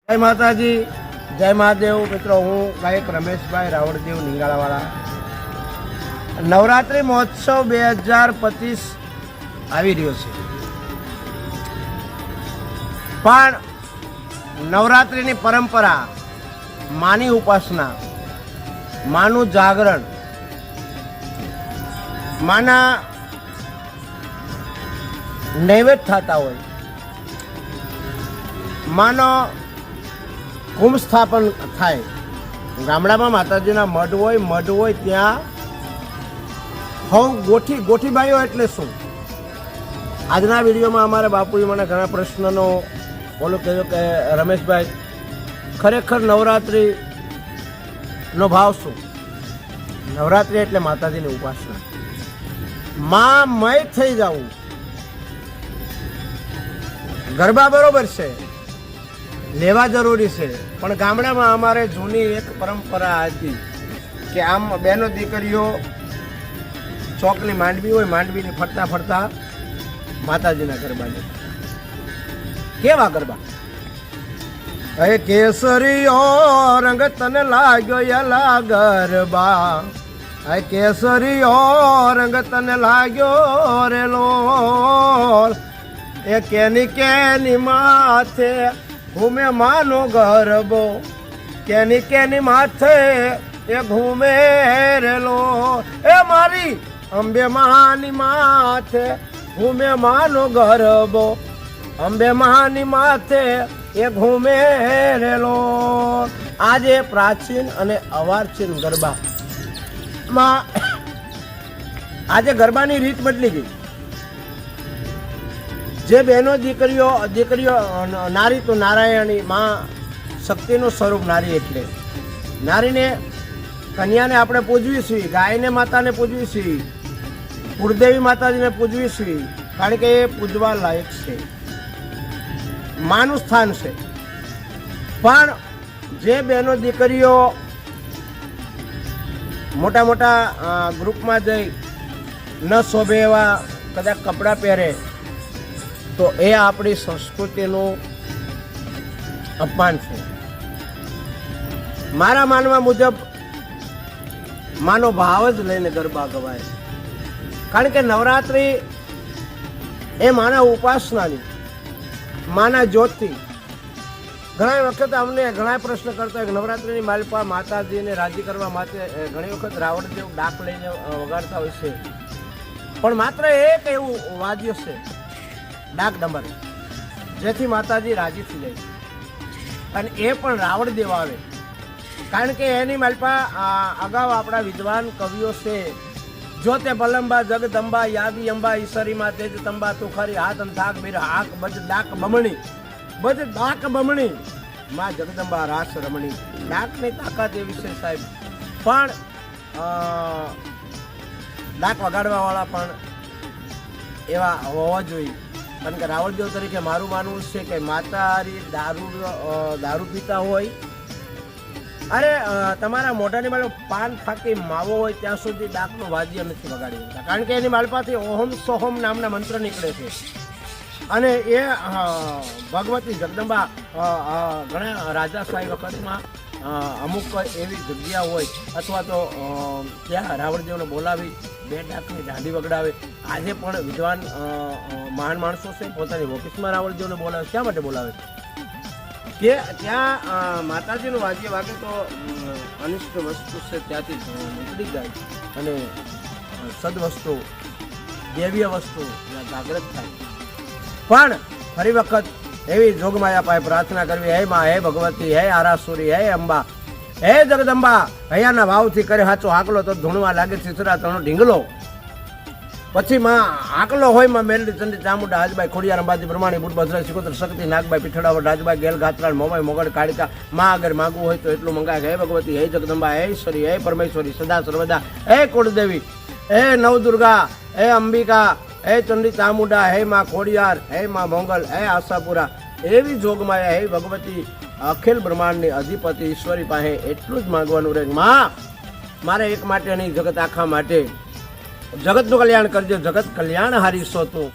जय माताजी, जय महादेव। मित्रों, हूँ गायक रमेशभाई रावड़देव निंगाळावाळा। नवरात्रि महोत्सव 2025 આવી રહ્યો છે, પણ નવરાત્રિની પરંપરા, માની ઉપાસના, માનું જાગરણ, માના નૈવેદ્ય થતા હોય, માનો કુંભ સ્થાપન થાય, ગામડામાં માતાજીના મઢ હોય ત્યાં ગોઠીબાઈઓ એટલે શું? આજના વિડીયોમાં અમારા બાપુએ મને ઘણા પ્રશ્નનો બોલો કહેજો કે રમેશભાઈ, ખરેખર નવરાત્રિનો ભાવ શું? નવરાત્રિ એટલે માતાજીની ઉપાસના, માં મય થઈ જવું. ગરબા બરોબર છે, લેવા જરૂરી છે, પણ ગામડામાં અમારે જૂની એક પરંપરા હતી કે આમ બેનો દીકરીઓ ચોકની માંડવી હોય, માંડવીની ફરતા ફરતા માતાજીના ગરબા લે. કેવા ગરબા? હે કેસરીયો રંગ તને લાગ્યો યલા ગરબા, હે કેસરીયો રંગ તને લાગ્યો રે લોલ, એ કેની માથે ઘૂમે માનો ગરબો, કેની માથે એ ઘૂમે રેલો, એ મારી અંબે માની માથે ઘૂમે માનો ગરબો, અંબે માની માથે એ ઘૂમે રેલો. આજે પ્રાચીન અને અવાર્ચીન ગરબામાં આજે ગરબાની રીત બદલી ગઈ. જે બહેનો દીકરીઓ નારી તો નારાયણી માં, શક્તિનું સ્વરૂપ નારી. એટલે નારીને, કન્યાને આપણે પૂજવી છીએ, ગાયને માતાને પૂજવી છીએ, કુળદેવી માતાજીને પૂજવી છીએ, કારણ કે એ પૂજવા લાયક છે, માનું સ્થાન છે. પણ જે બહેનો દીકરીઓ મોટા મોટા ગ્રુપમાં જઈ ન શોભે એવા કદાચ કપડાં પહેરે તો એ આપણી સંસ્કૃતિનું અપમાન છે. મારા માનવા મુજબ માનો ભાવ જ લઈને ગરબા ગવાય, કારણ કે નવરાત્રિ એ માના ઉપાસનાની, માના જ્યોતિ. ઘણા વખત અમને ઘણા પ્રશ્ન કરતા હોય કે નવરાત્રિની માલપા માતાજીને રાજી કરવા માટે ઘણી વખત રાવણદેવ ડાક લઈને વગાડતા હોય છે, પણ માત્ર એક એવું વાદ્ય છે, ડાક ડમર, જેથી માતાજી રાજી થઈ જાય, અને એ પણ રાવણદેવ આવે. કારણ કે એની માલપા અગાઉ આપણા વિદ્વાન કવિઓ છે, જો તે બલંબા જગદંબા યાદી અંબા ઈશ્વરીમાં તેજ તંબા તુખારી હાથ અંથાક બીર હાક બજ ડાક બમણી માં જગદંબા રાસ રમણી. ડાકની તાકાત એવી છે સાહેબ, પણ ડાક વગાડવા વાળા પણ એવા હોવા જોઈએ. કારણ કે રાવણદેવ તરીકે મારું માનવું છે કે માતારી દારૂ પીતા હોય, અરે તમારા મોઢાની માલ પાન ફાકી માવો હોય ત્યાં સુધી ડાકનું વાદ્ય નથી વગાડી શકતા, કારણ કે એની માલપાથી ઓહમ સોહમ નામના મંત્ર નીકળે છે. અને એ ભગવતી જગદંબા ઘણા રાજાશાહી વખતમાં અમુક એવી જગ્યા હોય અથવા તો ત્યાં રાવણદેવને બોલાવી બે ડાકની દાંડી વગડાવે. આજે પણ વિદ્વાન મહાન માણસો છે, પોતાની ઓફિસમાં રાવણદેવને બોલાવે. શા માટે બોલાવે? કે ત્યાં માતાજીનું વાદ્ય વાગે તો અનિષ્ટ વસ્તુ છે ત્યાંથી નીકળી જાય અને સદવસ્તુ, દેવીય વસ્તુ જાગૃત થાય. પણ ફરી વખત એવી જોગમાયા પાસે પ્રાર્થના કરવી, હે માં, હે ભગવતી, હે આરાસુરી, હે અંબા, હે જગદંબા, હૈયાના ભાવથી કરે સાચો હાકલો તો ધૂણવા લાગે છીછરા તણો ઢીંગલો. પછી માં આકલો હોય માં મેરડી ચંડી ચામુંડા હાજબાઈ ખોડિયાર અંબાજી પ્રમાણી બુટ ભદ્ર સિકોતર શક્તિ નાગબાઈ પીઠડાવડ રાજબાઈ ગેલ ગાત્રાળ મોમાઈ મોગડ કાળિકા. માં આગળ માગવું હોય તો એટલું મંગાય. હે ભગવતી, હે જગદંબા, હે ઈશ્વરી, હે પરમેશ્વરી, સદા સર્વદા, હે કુળદેવી, હે નવદુર્ગા, હે અંબિકા, હે ચંડી ચામુંડા, હે માં ખોડિયાર, હે માં મોંગલ, હે આશાપુરા. એવી જોગમાયા હે ભગવતી અખિલ બ્રહ્માંડની અધિપતિ ઈશ્વરી પાસે એટલું જ માંગવાનું રહે, માં મારે એક માટે નહીં, જગત આખા માટે જગતનું કલ્યાણ કરજો, જગત કલ્યાણ હારી સો તું.